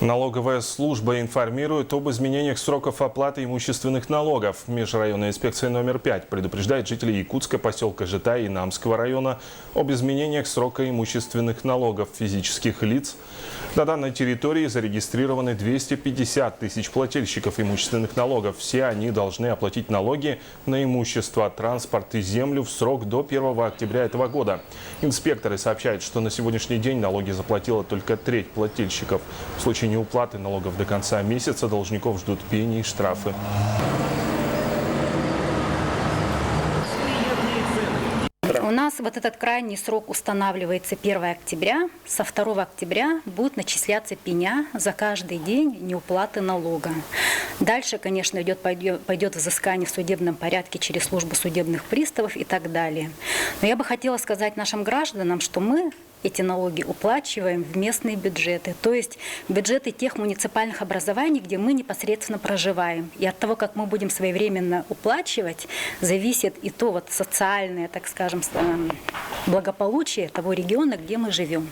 Налоговая служба информирует об изменениях сроков оплаты имущественных налогов. Межрайонная инспекция номер 5 предупреждает жителей Якутска, поселка Житай и Намского района об изменениях срока имущественных налогов физических лиц. На данной территории зарегистрированы 250 тысяч плательщиков имущественных налогов. Все они должны оплатить налоги на имущество, транспорт и землю в срок до 1 октября этого года. Инспекторы сообщают, что на сегодняшний день налоги заплатила только треть плательщиков. В случае неуплаты налогов до конца месяца должников ждут пени и штрафы. У нас вот этот крайний срок устанавливается 1 октября. Со 2 октября будет начисляться пеня за каждый день неуплаты налога. Дальше, конечно, пойдет взыскание в судебном порядке через службу судебных приставов и так далее. Но я бы хотела сказать нашим гражданам, что мы эти налоги уплачиваем в местные бюджеты, то есть бюджеты тех муниципальных образований, где мы непосредственно проживаем. И от того, как мы будем своевременно уплачивать, зависит и то вот социальное, так скажем, благополучие того региона, где мы живем.